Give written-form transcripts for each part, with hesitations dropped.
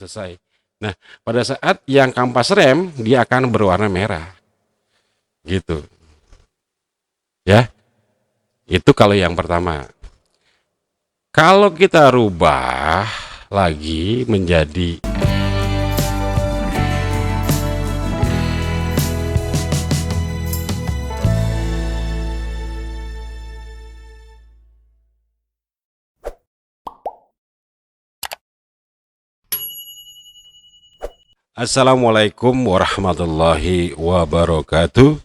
selesai. Nah, pada saat yang kampas rem dia akan berwarna merah. Gitu. Ya. Itu kalau yang pertama. Kalau kita rubah lagi menjadi Assalamualaikum warahmatullahi wabarakatuh.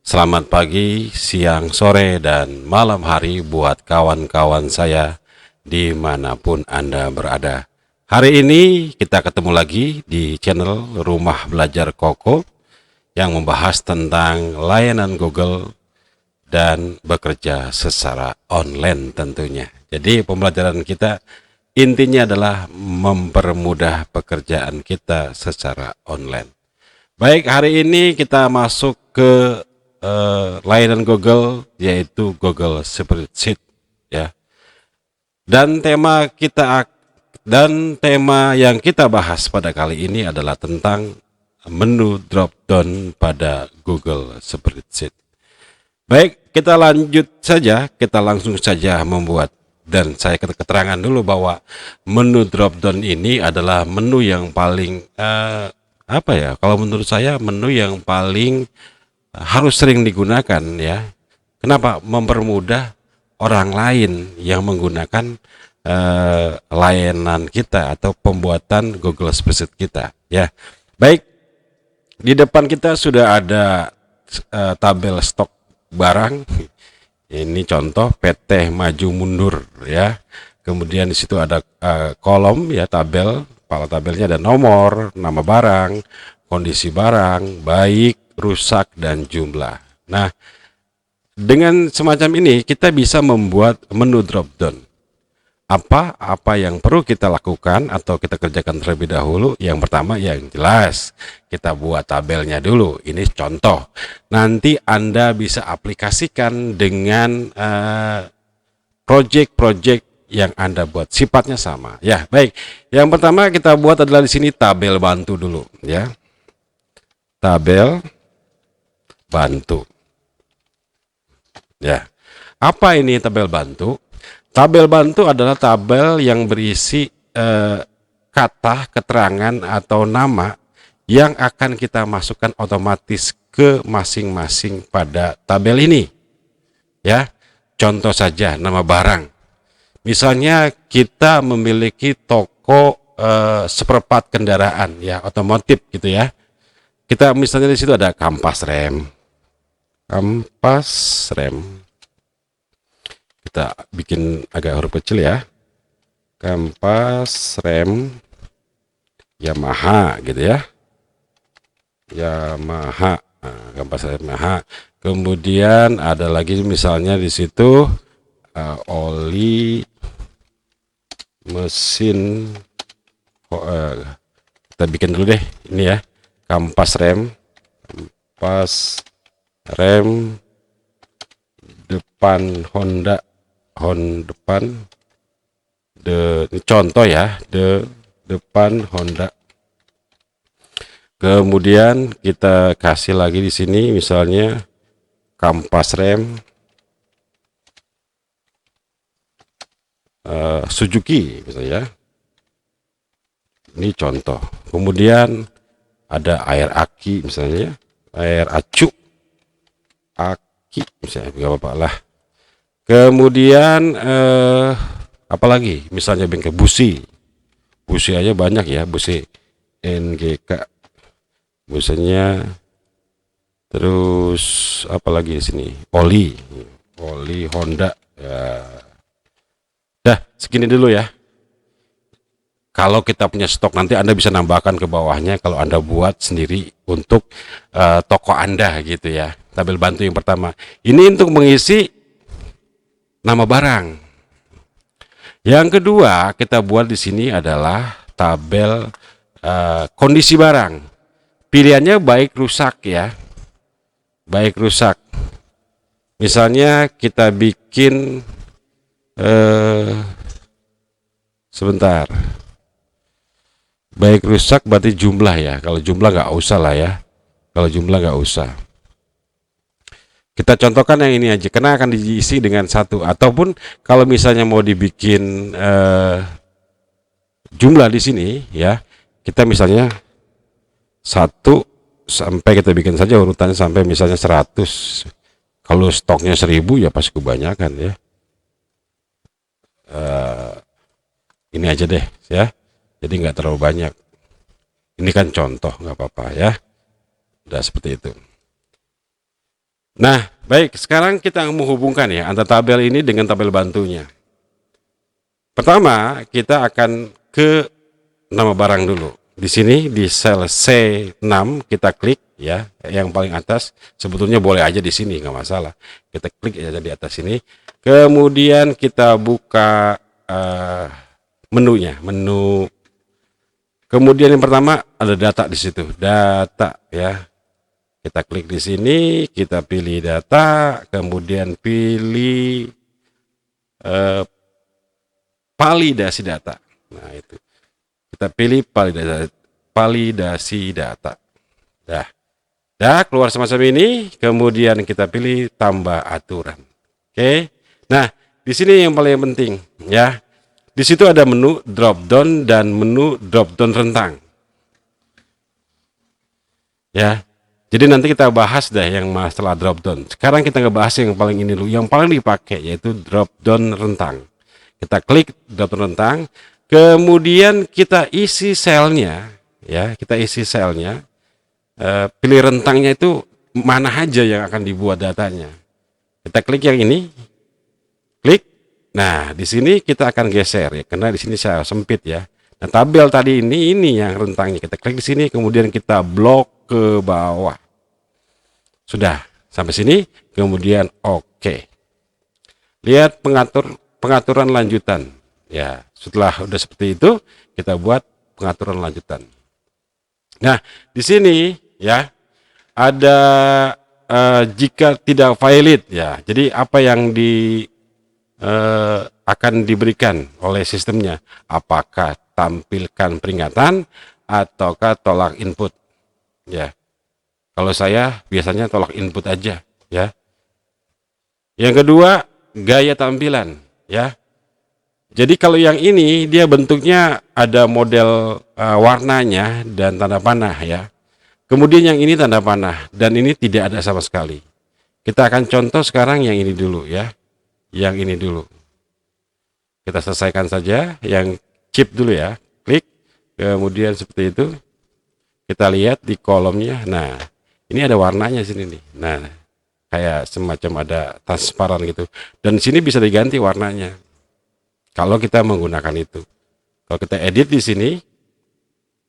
Selamat pagi, siang, sore, dan malam hari buat kawan-kawan saya dimanapun Anda berada. Hari ini kita ketemu lagi di channel Rumah Belajar Koko yang membahas tentang layanan Google dan bekerja secara online tentunya. Jadi pembelajaran kita intinya adalah mempermudah pekerjaan kita secara online. Baik, hari ini kita masuk ke layanan Google, yaitu Google Spreadsheet ya. Dan tema yang kita bahas pada kali ini adalah tentang menu drop down pada Google Spreadsheet. Baik, kita lanjut saja, kita langsung saja membuat, dan saya keterangan dulu bahwa menu drop down ini adalah menu yang paling kalau menurut saya menu yang paling harus sering digunakan ya. Kenapa? Mempermudah orang lain yang menggunakan layanan kita atau pembuatan Google Spreadsheet kita ya. Baik, di depan kita sudah ada tabel stok barang. Ini contoh PT maju mundur ya. Kemudian di situ ada kolom ya, tabel. Kepala tabelnya ada nomor, nama barang, kondisi barang, baik, rusak, dan jumlah. Nah, dengan semacam ini kita bisa membuat menu drop down. Apa yang perlu kita lakukan atau kita kerjakan terlebih dahulu? Yang pertama yang jelas kita buat tabelnya dulu. Ini contoh. Nanti Anda bisa aplikasikan dengan project-project yang Anda buat, sifatnya sama. Ya, baik. Yang pertama kita buat adalah di sini tabel bantu dulu, ya. Tabel bantu. Ya. Apa ini tabel bantu? Tabel bantu adalah tabel yang berisi kata, keterangan atau nama yang akan kita masukkan otomatis ke masing-masing pada tabel ini. Ya. Contoh saja nama barang. Misalnya kita memiliki toko seperempat kendaraan ya, otomotif gitu ya. Kita misalnya di situ ada kampas rem. Kampas rem. Kita bikin agak huruf kecil ya. Kampas rem Yamaha gitu ya. Yamaha. Nah, kampas rem Yamaha. Kemudian ada lagi misalnya di situ oli mesin, kita bikin dulu deh ini ya, kampas rem depan Honda, depan ini contoh ya, depan Honda. Kemudian kita kasih lagi di sini misalnya kampas rem Suzuki misalnya. Ini contoh. Kemudian ada air aki misalnya, air aki misalnya, nggak apa-apa lah. Kemudian apalagi misalnya bengkel busi aja banyak ya, busi NGK busanya. Terus apalagi di sini oli Honda ya. Dah, segini dulu ya. Kalau kita punya stok, nanti Anda bisa nambahkan ke bawahnya kalau Anda buat sendiri untuk toko Anda gitu ya. Tabel bantu yang pertama. Ini untuk mengisi nama barang. Yang kedua, kita buat di sini adalah tabel kondisi barang. Pilihannya baik rusak ya. Baik rusak. Misalnya kita bikin sebentar. Baik rusak berarti jumlah ya. Kalau jumlah nggak usah lah ya. Kalau jumlah nggak usah. Kita contohkan yang ini aja, karena akan diisi dengan satu. Ataupun kalau misalnya mau dibikin jumlah di sini ya, kita misalnya 1 sampai kita bikin saja urutannya sampai misalnya 100. Kalau stoknya 1000 ya pasti kebanyakan ya. Ini aja deh ya. Jadi nggak terlalu banyak. Ini kan contoh, nggak apa-apa ya. Udah seperti itu. Nah, baik. Sekarang kita menghubungkan ya antara tabel ini dengan tabel bantunya. Pertama, kita akan ke nama barang dulu. Di sini di sel C6 kita klik ya, yang paling atas. Sebetulnya boleh aja di sini, nggak masalah. Kita klik aja di atas sini. Kemudian kita buka menunya, menu. Kemudian yang pertama ada data di situ, data ya. Kita klik di sini, kita pilih data, kemudian pilih validasi data. Nah itu, kita pilih validasi data. Dah keluar semacam ini, kemudian kita pilih tambah aturan. Oke. Nah di sini yang paling penting ya. Di situ ada menu drop down dan menu drop down rentang. Ya. Jadi nanti kita bahas deh yang masalah drop down. Sekarang kita ngebahas yang paling ini dulu, yang paling dipakai yaitu drop down rentang. Kita klik drop down rentang, kemudian kita isi selnya, ya, kita isi selnya. Pilih rentangnya itu mana aja yang akan dibuat datanya. Kita klik yang ini, klik. Nah, di sini kita akan geser ya, karena di sini saya sempit ya. Nah, tabel tadi ini yang rentangnya. Kita klik di sini, kemudian kita blok ke bawah. Sudah sampai sini, kemudian oke. Lihat pengaturan lanjutan. Ya, setelah udah seperti itu, kita buat pengaturan lanjutan. Nah, di sini ya ada jika tidak valid ya. Jadi apa yang akan diberikan oleh sistemnya, apakah tampilkan peringatan ataukah tolak input ya. Kalau saya biasanya tolak input aja ya. Yang kedua, gaya tampilan ya. Jadi kalau yang ini dia bentuknya ada model warnanya dan tanda panah ya. Kemudian yang ini tanda panah dan ini tidak ada sama sekali. Kita akan contoh sekarang yang ini dulu ya. Yang ini dulu. Kita selesaikan saja yang chip dulu ya. Klik. Kemudian seperti itu. Kita lihat di kolomnya. Nah, ini ada warnanya sini nih. Nah, kayak semacam ada transparan gitu. Dan sini bisa diganti warnanya. Kalau kita menggunakan itu. Kalau kita edit di sini,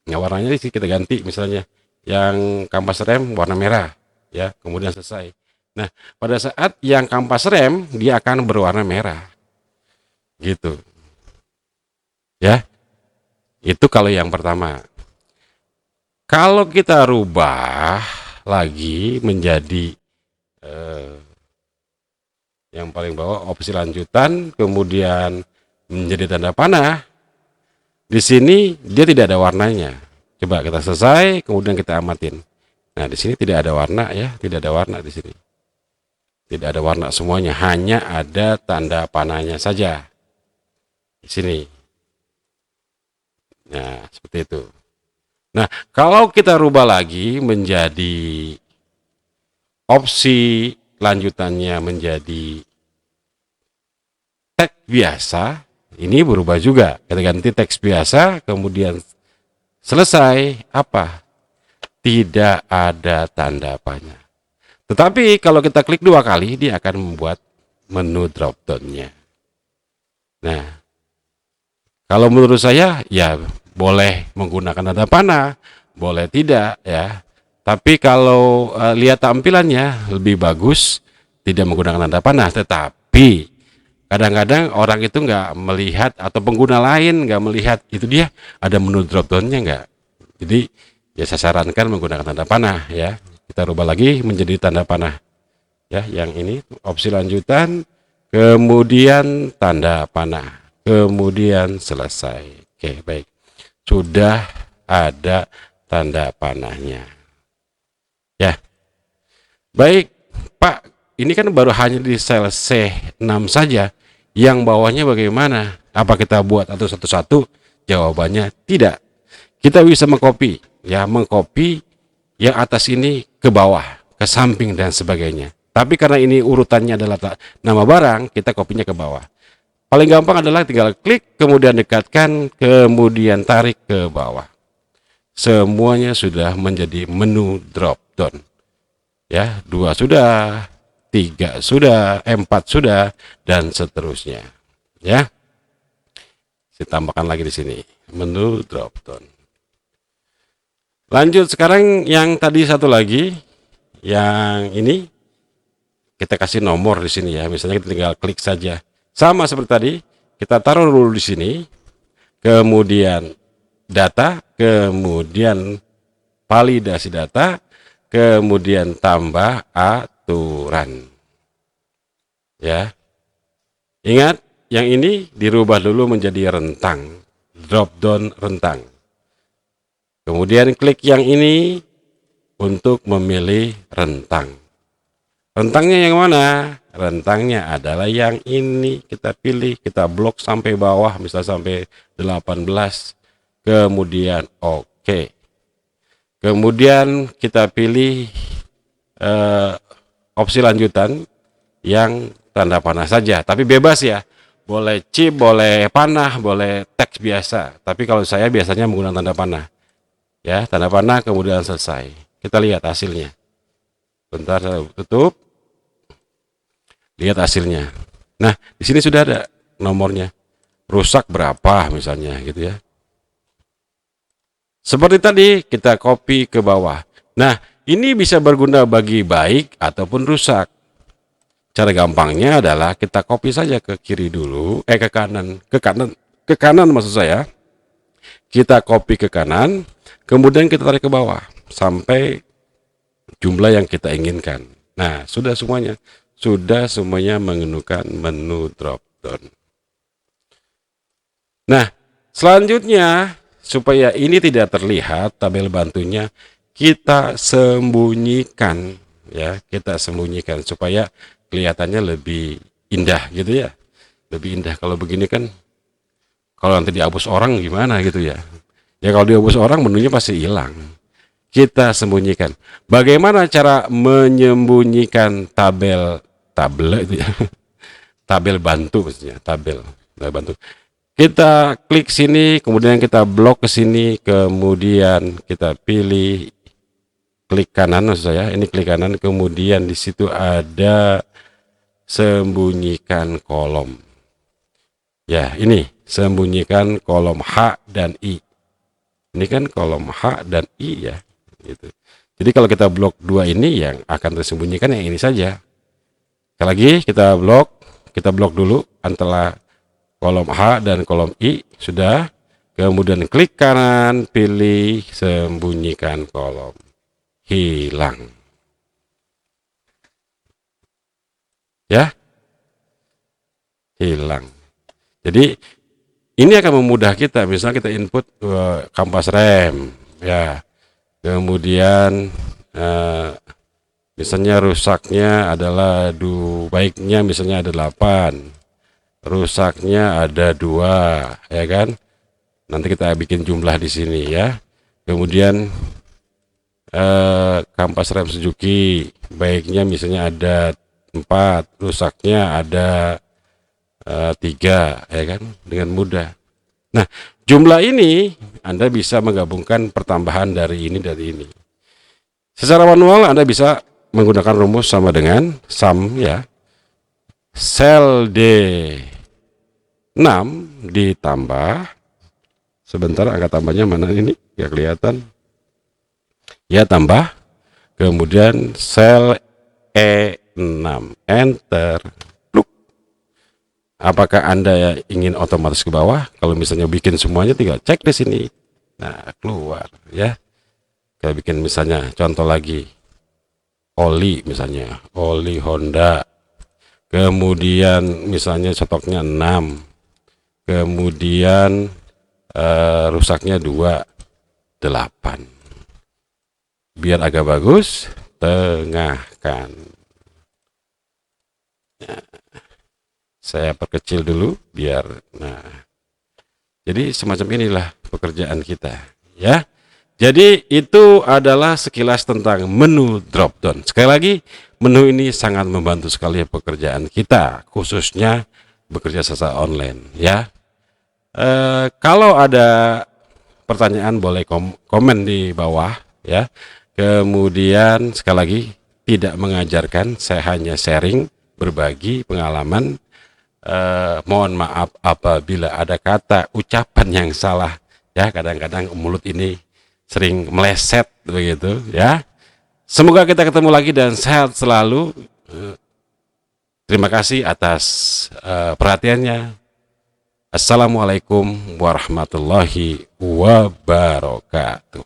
ya warnanya di sini kita ganti misalnya yang kampas rem warna merah ya, kemudian selesai. Nah, pada saat yang kampas rem dia akan berwarna merah. Gitu. Ya. Itu kalau yang pertama. Kalau kita rubah lagi menjadi yang paling bawah opsi lanjutan, kemudian menjadi tanda panah. Di sini dia tidak ada warnanya. Coba kita selesai, kemudian kita amatin. Nah, di sini tidak ada warna ya, tidak ada warna di sini. Tidak ada warna semuanya, hanya ada tanda panahnya saja. Di sini. Nah, seperti itu. Nah, kalau kita rubah lagi menjadi opsi lanjutannya menjadi teks biasa, ini berubah juga. Kita ganti teks biasa, kemudian selesai, apa? Tidak ada tanda panah. Tetapi kalau kita klik 2 kali, dia akan membuat menu drop down-nya. Nah, kalau menurut saya, ya boleh menggunakan tanda panah, boleh tidak ya. Tapi kalau lihat tampilannya lebih bagus tidak menggunakan tanda panah. Tetapi kadang-kadang orang itu nggak melihat atau pengguna lain nggak melihat itu dia ada menu drop down-nya nggak. Jadi ya saya sarankan menggunakan tanda panah ya. Kita rubah lagi menjadi tanda panah. Ya, yang ini opsi lanjutan, kemudian tanda panah, kemudian selesai. Oke, baik. Sudah ada tanda panahnya. Ya, baik Pak, ini kan baru hanya di sel C6 saja. Yang bawahnya bagaimana? Apa kita buat atau satu-satu? Jawabannya tidak. Kita bisa mengcopy, ya, mengcopy yang atas ini ke bawah, ke samping dan sebagainya. Tapi karena ini urutannya adalah nama barang, kita kopinya ke bawah. Paling gampang adalah tinggal klik, kemudian dekatkan, kemudian tarik ke bawah. Semuanya sudah menjadi menu drop down. Ya, 2 sudah, 3 sudah, 4 sudah, dan seterusnya. Ya, saya tambahkan lagi di sini menu drop down. Lanjut sekarang yang tadi satu lagi, yang ini kita kasih nomor di sini ya. Misalnya kita tinggal klik saja. Sama seperti tadi, kita taruh dulu di sini, kemudian data, kemudian validasi data, kemudian tambah aturan. Ya. Ingat, yang ini dirubah dulu menjadi rentang, drop down rentang. Kemudian klik yang ini untuk memilih rentang. Rentangnya yang mana? Rentangnya adalah yang ini. Kita pilih, kita blok sampai bawah, misalnya sampai 18. Kemudian oke. Kemudian kita pilih opsi lanjutan yang tanda panah saja. Tapi bebas ya. Boleh chip, boleh panah, boleh teks biasa. Tapi kalau saya biasanya menggunakan tanda panah. Ya, tanda panah kemudian selesai. Kita lihat hasilnya. Bentar saya tutup. Lihat hasilnya. Nah, di sini sudah ada nomornya. Rusak berapa misalnya gitu ya. Seperti tadi kita copy ke bawah. Nah, ini bisa berguna bagi baik ataupun rusak. Cara gampangnya adalah kita copy saja ke kiri dulu, ke kanan maksud saya. Kita copy ke kanan, kemudian kita tarik ke bawah sampai jumlah yang kita inginkan. Nah, sudah semuanya. Sudah semuanya menggunakan menu drop down. Nah, selanjutnya supaya ini tidak terlihat tabel bantunya, kita sembunyikan ya, kita sembunyikan supaya kelihatannya lebih indah gitu ya. Lebih indah. Kalau begini kan, kalau nanti dihapus orang gimana gitu ya. Ya kalau dihapus orang menunya pasti hilang. Kita sembunyikan. Bagaimana cara menyembunyikan tabel itu ya? Tabel bantu maksudnya, tabel bantu. Kita klik sini, kemudian kita blok ke sini, kemudian kita pilih klik kanan maksud saya. Ini klik kanan, kemudian di situ ada sembunyikan kolom. Ya, ini sembunyikan kolom H dan I. Ini kan kolom H dan I ya. Gitu. Jadi kalau kita blok 2 ini, yang akan tersembunyikan yang ini saja. Sekali lagi kita blok dulu antara kolom H dan kolom I, sudah. Kemudian klik kanan, pilih sembunyikan kolom, hilang. Ya, hilang. Jadi ini akan memudahkan kita, misalnya kita input kampas rem, ya. Kemudian misalnya rusaknya adalah baiknya misalnya ada 8, rusaknya ada 2, ya kan? Nanti kita bikin jumlah di sini ya. Kemudian kampas rem Suzuki baiknya misalnya ada 4, rusaknya ada 3, ya kan? Dengan mudah. Nah, jumlah ini Anda bisa menggabungkan pertambahan dari ini. Secara manual Anda bisa menggunakan rumus sama dengan sum ya. Sel D6 ditambah, sebentar angka tambahnya mana ini? Ya kelihatan. Ya, tambah. Kemudian sel E6, enter. Apakah Anda ingin otomatis ke bawah? Kalau misalnya bikin semuanya, tinggal cek di sini. Nah, keluar ya. Kita bikin misalnya contoh lagi. Oli misalnya, oli Honda. Kemudian misalnya stoknya 6. Kemudian rusaknya 2. 8. Biar agak bagus, tengahkan. Nah, saya perkecil dulu biar, nah, jadi semacam inilah pekerjaan kita, ya. Jadi itu adalah sekilas tentang menu drop down. Sekali lagi, menu ini sangat membantu sekali pekerjaan kita, khususnya bekerja secara online, ya. Kalau ada pertanyaan boleh komen di bawah, ya. Kemudian sekali lagi, tidak mengajarkan, saya hanya sharing, berbagi pengalaman. Mohon maaf apabila ada kata ucapan yang salah, ya. Kadang-kadang mulut ini sering meleset begitu, ya. Semoga kita ketemu lagi dan sehat selalu. Terima kasih atas perhatiannya. Assalamualaikum warahmatullahi wabarakatuh.